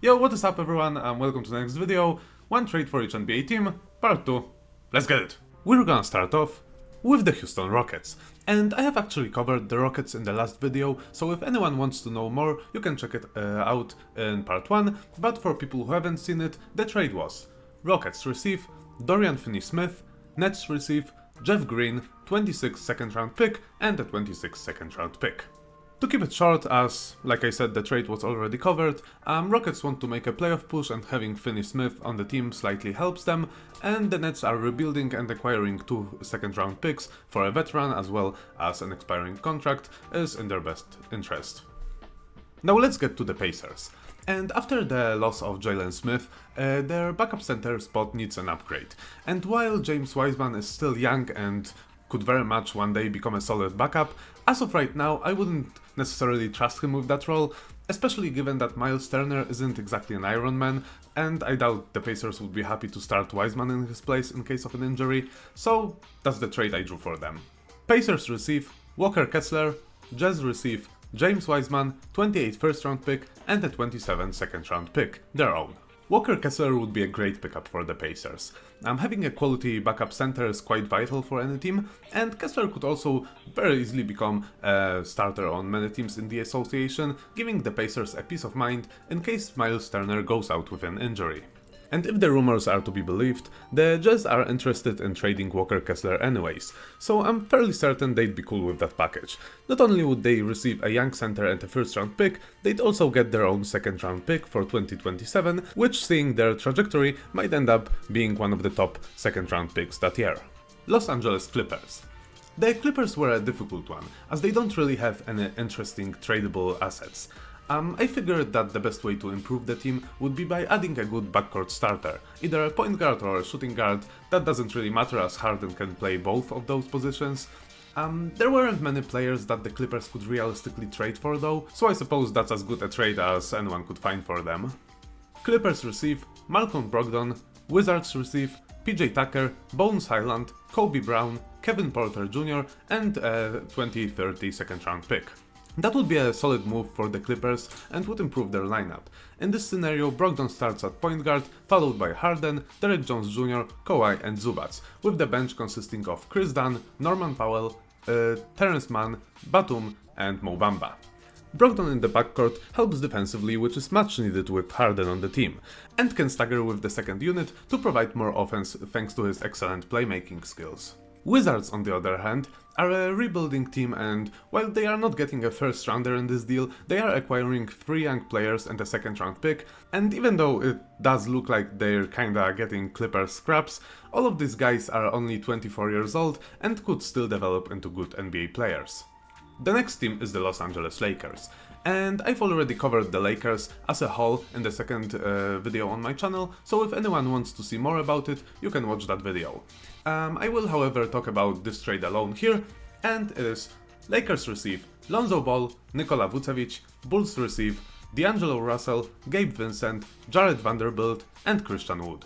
Yo, what is up everyone, and welcome to the next video. One trade for each NBA team, part 2. Let's get it! We're gonna start off with the Houston Rockets. And I have actually covered the Rockets in the last video, so if anyone wants to know more, you can check it out in part 1, but for people who haven't seen it, the trade was: Rockets receive Dorian Finney-Smith, Nets receive Jeff Green, 26th second round pick, and a 26th second round pick. To keep it short, as, like I said, the trade was already covered, Rockets want to make a playoff push and having Finney-Smith on the team slightly helps them, and the Nets are rebuilding and acquiring 2 second round picks for a veteran as well as an expiring contract is in their best interest. Now let's get to the Pacers. And after the loss of Jalen Smith, their backup center spot needs an upgrade. And while James Wiseman is still young and could very much one day become a solid backup, as of right now I wouldn't necessarily trust him with that role, especially given that Miles Turner isn't exactly an Iron Man, and I doubt the Pacers would be happy to start Wiseman in his place in case of an injury, so that's the trade I drew for them. Pacers receive Walker Kessler, Jazz receive James Wiseman, 28th first round pick and a 27th second round pick, their own. Walker Kessler would be a great pickup for the Pacers. Having a quality backup center is quite vital for any team, and Kessler could also very easily become a starter on many teams in the association, giving the Pacers a peace of mind in case Miles Turner goes out with an injury. And if the rumors are to be believed, the Jazz are interested in trading Walker Kessler anyways, so I'm fairly certain they'd be cool with that package. Not only would they receive a young center and a first round pick, they'd also get their own second round pick for 2027, which, seeing their trajectory, might end up being one of the top second round picks that year. Los Angeles Clippers. The Clippers were a difficult one, as they don't really have any interesting tradable assets. I figured that the best way to improve the team would be by adding a good backcourt starter, either a point guard or a shooting guard. That doesn't really matter as Harden can play both of those positions. There weren't many players that the Clippers could realistically trade for though, so I suppose that's as good a trade as anyone could find for them. Clippers receive Malcolm Brogdon, Wizards receive PJ Tucker, Bones Highland, Kobe Brown, Kevin Porter Jr. and a 2030 second round pick. That would be a solid move for the Clippers and would improve their lineup. In this scenario, Brogdon starts at point guard, followed by Harden, Derek Jones Jr., Kawhi and Zubac, with the bench consisting of Chris Dunn, Norman Powell, Terrence Mann, Batum and Mo Bamba. Brogdon in the backcourt helps defensively, which is much needed with Harden on the team, and can stagger with the second unit to provide more offense thanks to his excellent playmaking skills. Wizards, on the other hand, are a rebuilding team, and while they are not getting a first rounder in this deal, they are acquiring 3 young players and a second round pick, and even though it does look like they're kinda getting Clippers scraps, all of these guys are only 24 years old and could still develop into good NBA players. The next team is the Los Angeles Lakers. And I've already covered the Lakers as a whole in the second video on my channel, so if anyone wants to see more about it, you can watch that video. I will however talk about this trade alone here, and it is: Lakers receive Lonzo Ball, Nikola Vucevic, Bulls receive D'Angelo Russell, Gabe Vincent, Jared Vanderbilt and Christian Wood.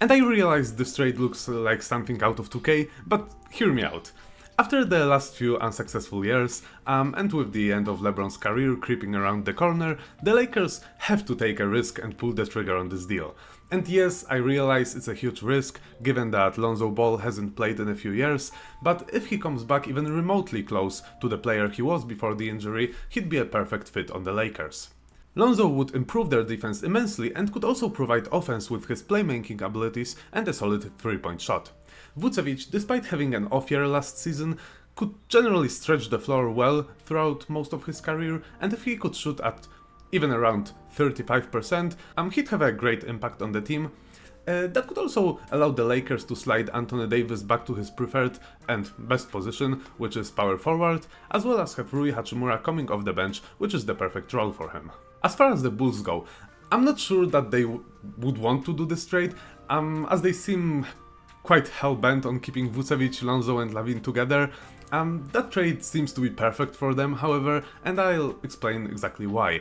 And I realize this trade looks like something out of 2K, but hear me out. After the last few unsuccessful years, and with the end of LeBron's career creeping around the corner, the Lakers have to take a risk and pull the trigger on this deal. And yes, I realize it's a huge risk, given that Lonzo Ball hasn't played in a few years, but if he comes back even remotely close to the player he was before the injury, he'd be a perfect fit on the Lakers. Lonzo would improve their defense immensely and could also provide offense with his playmaking abilities and a solid 3-point shot. Vucevic, despite having an off year last season, could generally stretch the floor well throughout most of his career, and if he could shoot at even around 35%, he'd have a great impact on the team. That could also allow the Lakers to slide Anthony Davis back to his preferred and best position, which is power forward, as well as have Rui Hachimura coming off the bench, which is the perfect role for him. As far as the Bulls go, I'm not sure that they would want to do this trade, as they seem quite hell-bent on keeping Vucevic, Lonzo and Lavin together. That trade seems to be perfect for them, however, and I'll explain exactly why.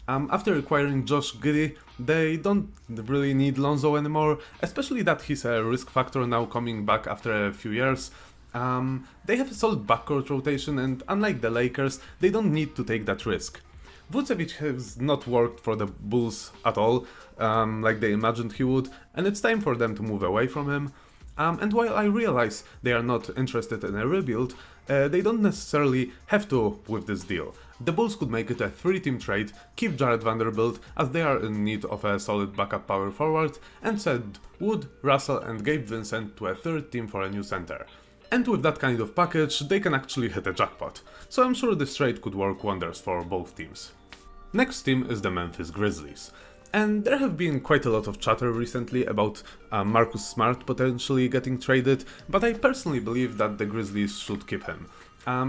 After acquiring Josh Giddey, they don't really need Lonzo anymore, especially that he's a risk factor now coming back after a few years. They have a solid backcourt rotation, and unlike the Lakers, they don't need to take that risk. Vucevic has not worked for the Bulls at all, like they imagined he would, and it's time for them to move away from him. And while I realize they are not interested in a rebuild, they don't necessarily have to with this deal. The Bulls could make it a 3-team trade, keep Jared Vanderbilt as they are in need of a solid backup power forward, and send Wood, Russell and Gabe Vincent to a 3rd team for a new center. And with that kind of package, they can actually hit a jackpot. So I'm sure this trade could work wonders for both teams. Next team is the Memphis Grizzlies. And there have been quite a lot of chatter recently about Marcus Smart potentially getting traded, but I personally believe that the Grizzlies should keep him.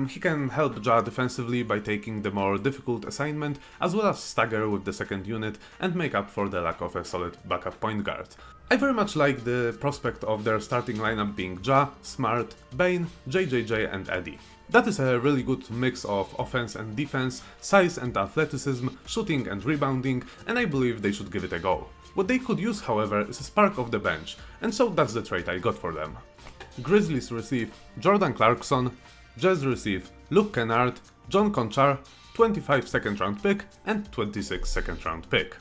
He can help Ja defensively by taking the more difficult assignment, as well as stagger with the second unit and make up for the lack of a solid backup point guard. I very much like the prospect of their starting lineup being Ja, Smart, Bane, JJJ and Eddie. That is a really good mix of offense and defense, size and athleticism, shooting and rebounding, and I believe they should give it a go. What they could use, however, is a spark off the bench, and so that's the trade I got for them. Grizzlies receive Jordan Clarkson, Jazz receive Luke Kennard, John Conchar, 25 second round pick and 26 second round pick.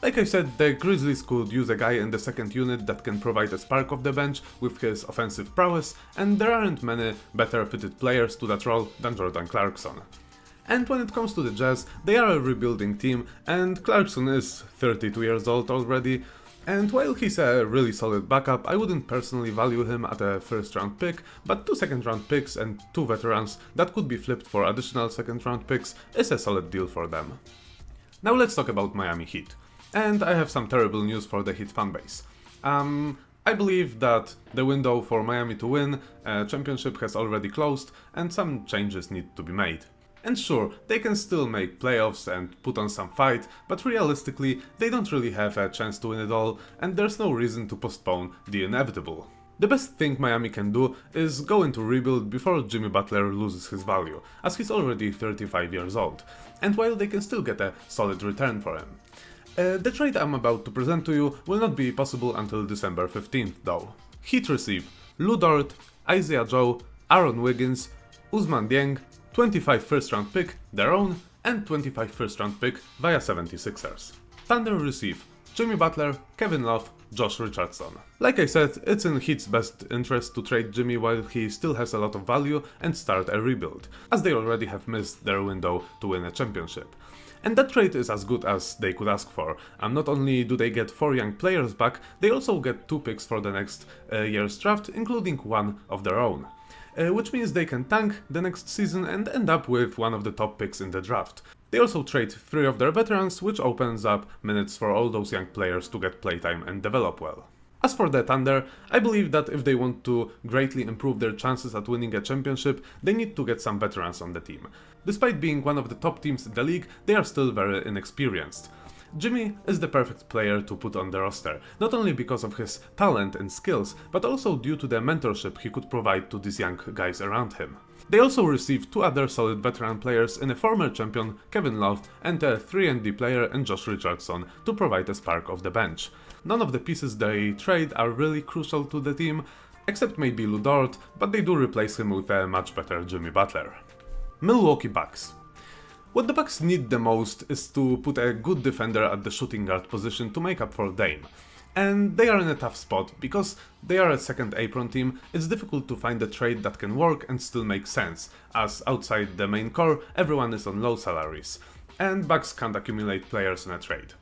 Like I said, the Grizzlies could use a guy in the second unit that can provide a spark off the bench with his offensive prowess, and there aren't many better fitted players to that role than Jordan Clarkson. And when it comes to the Jazz, they are a rebuilding team, and Clarkson is 32 years old already, and while he's a really solid backup, I wouldn't personally value him at a 1st round pick, but 2 second round picks and 2 veterans that could be flipped for additional 2nd round picks is a solid deal for them. Now let's talk about Miami Heat. And I have some terrible news for the Heat fanbase. I believe that the window for Miami to win a championship has already closed and some changes need to be made. And sure, they can still make playoffs and put on some fight, but realistically, they don't really have a chance to win it all, and there's no reason to postpone the inevitable. The best thing Miami can do is go into rebuild before Jimmy Butler loses his value, as he's already 35 years old, and while they can still get a solid return for him. The trade I'm about to present to you will not be possible until December 15th though. Heat receive Lou Dort, Isaiah Joe, Aaron Wiggins, Ousmane Dieng, 25 first round pick, their own, and 25 first round pick via 76ers. Thunder receive Jimmy Butler, Kevin Love, Josh Richardson. Like I said, it's in Heat's best interest to trade Jimmy while he still has a lot of value and start a rebuild, as they already have missed their window to win a championship. And that trade is as good as they could ask for. Not only do they get 4 young players back, they also get 2 picks for the next year's draft, including one of their own. Which means they can tank the next season and end up with one of the top picks in the draft. They also trade 3 of their veterans, which opens up minutes for all those young players to get playtime and develop well. As for the Thunder, I believe that if they want to greatly improve their chances at winning a championship, they need to get some veterans on the team. Despite being one of the top teams in the league, they are still very inexperienced. Jimmy is the perfect player to put on the roster, not only because of his talent and skills, but also due to the mentorship he could provide to these young guys around him. They also received 2 other solid veteran players in a former champion, Kevin Love, and a 3-and-D player in Josh Richardson to provide a spark off the bench. None of the pieces they trade are really crucial to the team, except maybe Lou Dort, but they do replace him with a much better Jimmy Butler. Milwaukee Bucks. What the Bucks need the most is to put a good defender at the shooting guard position to make up for Dame. And they are in a tough spot, because they are a second apron team. It's difficult to find a trade that can work and still make sense, as outside the main core everyone is on low salaries, and Bucks can't accumulate players in a trade.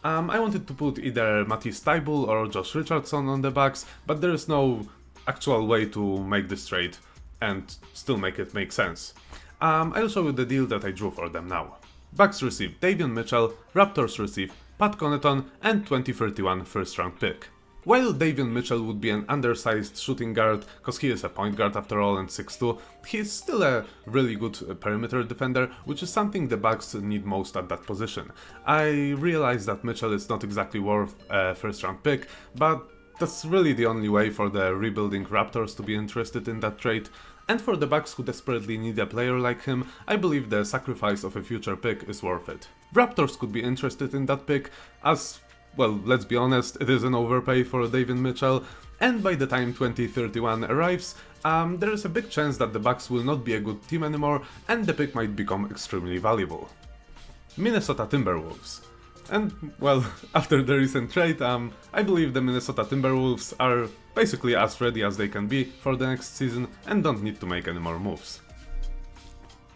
I wanted to put either Matisse Thybulle or Josh Richardson on the Bucks, but there is no actual way to make this trade and still make it make sense. I'll show you the deal that I drew for them now. Bucks receive Davion Mitchell, Raptors receive Pat Connaughton and 2031 first round pick. While Davion Mitchell would be an undersized shooting guard, cause he is a point guard after all and 6'2", he is still a really good perimeter defender, which is something the Bucks need most at that position. I realize that Mitchell is not exactly worth a first round pick, but that's really the only way for the rebuilding Raptors to be interested in that trade. And for the Bucks who desperately need a player like him, I believe the sacrifice of a future pick is worth it. Raptors could be interested in that pick, as, well, let's be honest, it is an overpay for Davion Mitchell, and by the time 2031 arrives, there is a big chance that the Bucks will not be a good team anymore, and the pick might become extremely valuable. Minnesota Timberwolves. And, well, after the recent trade, I believe the Minnesota Timberwolves are basically as ready as they can be for the next season and don't need to make any more moves.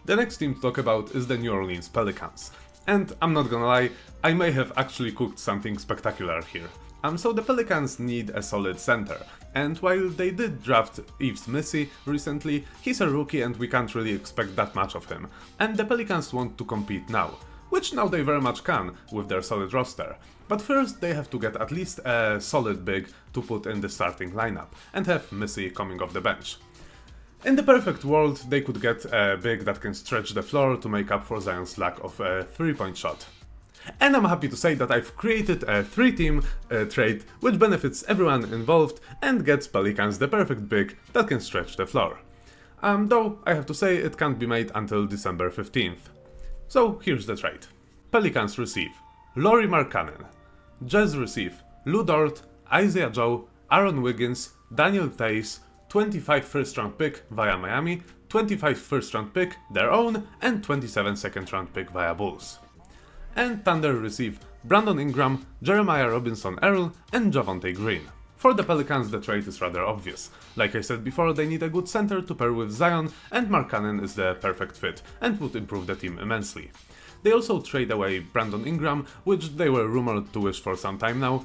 The next team to talk about is the New Orleans Pelicans. And I'm not gonna lie, I may have actually cooked something spectacular here. So the Pelicans need a solid center, and while they did draft Yves Missi recently, he's a rookie and we can't really expect that much of him. And the Pelicans want to compete now, which now they very much can with their solid roster. But first they have to get at least a solid big to put in the starting lineup, and have Missi coming off the bench. In the perfect world, they could get a big that can stretch the floor to make up for Zion's lack of a 3-point shot. And I'm happy to say that I've created a 3-team trade which benefits everyone involved and gets Pelicans the perfect big that can stretch the floor. Though I have to say it can't be made until December 15th. So here's the trade. Pelicans receive Lauri Markkanen. Jazz receive Lu Dort, Isaiah Joe, Aaron Wiggins, Daniel Theis, 25 first round pick via Miami, 25 first round pick their own, and 27 second round pick via Bulls. And Thunder receive Brandon Ingram, Jeremiah Robinson Earl, and Javonte Green. For the Pelicans the trade is rather obvious. Like I said before, they need a good center to pair with Zion, and Markkanen is the perfect fit and would improve the team immensely. They also trade away Brandon Ingram, which they were rumored to wish for some time now.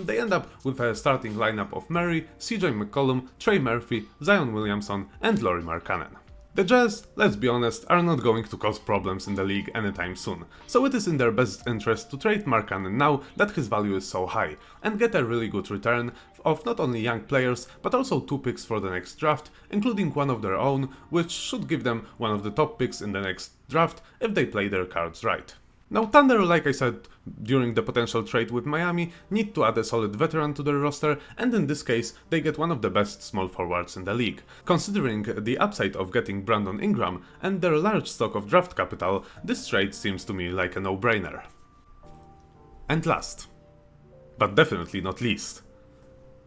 They end up with a starting lineup of Murray, CJ McCollum, Trey Murphy, Zion Williamson, and Lauri Markkanen. The Jazz, let's be honest, are not going to cause problems in the league anytime soon, so it is in their best interest to trade Markkanen now that his value is so high, and get a really good return of not only young players, but also 2 picks for the next draft, including one of their own, which should give them one of the top picks in the next draft if they play their cards right. Now Thunder, like I said during the potential trade with Miami, need to add a solid veteran to their roster, and in this case they get one of the best small forwards in the league. Considering the upside of getting Brandon Ingram and their large stock of draft capital, this trade seems to me like a no-brainer. And last, but definitely not least,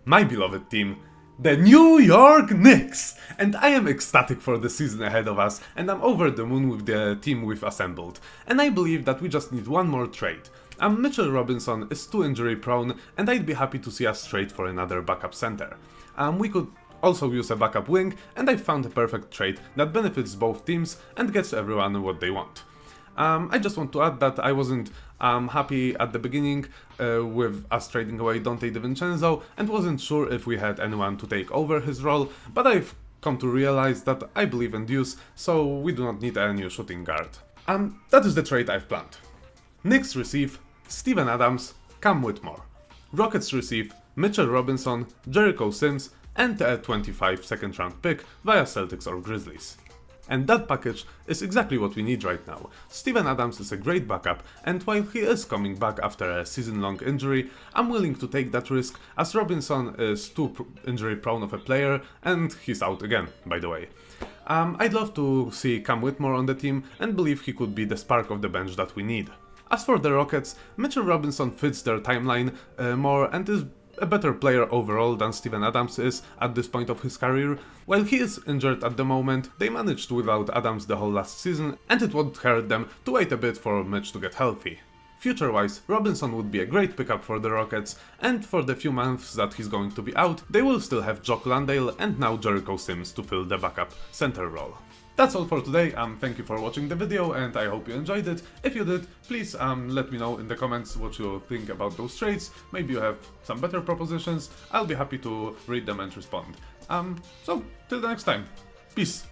my beloved team, the New York Knicks! And I am ecstatic for the season ahead of us, and I'm over the moon with the team we've assembled. And I believe that we just need one more trade. Mitchell Robinson is too injury prone, and I'd be happy to see us trade for another backup center. We could also use a backup wing, and I found a perfect trade that benefits both teams and gets everyone what they want. I just want to add that I wasn't happy at the beginning with us trading away Donte DiVincenzo, and wasn't sure if we had anyone to take over his role, but I've come to realize that I believe in Deuce, so we do not need a new shooting guard. That is the trade I've planned. Knicks receive Steven Adams, Cam Whitmore. Rockets receive Mitchell Robinson, Jericho Sims, and a 25 second round pick via Celtics or Grizzlies. And that package is exactly what we need right now. Steven Adams is a great backup, and while he is coming back after a season-long injury, I'm willing to take that risk, as Robinson is too injury prone of a player, and he's out again, by the way. I'd love to see Cam Whitmore on the team, and believe he could be the spark of the bench that we need. As for the Rockets, Mitchell Robinson fits their timeline more and is a better player overall than Steven Adams is at this point of his career. While he is injured at the moment, they managed without Adams the whole last season, and it won't hurt them to wait a bit for Mitch to get healthy. Future-wise, Robinson would be a great pickup for the Rockets, and for the few months that he's going to be out, they will still have Jock Landale and now Jericho Sims to fill the backup center role. That's all for today. Thank you for watching the video, and I hope you enjoyed it. If you did, please let me know in the comments what you think about those trades. Maybe you have some better propositions. I'll be happy to read them and respond. So till the next time, peace.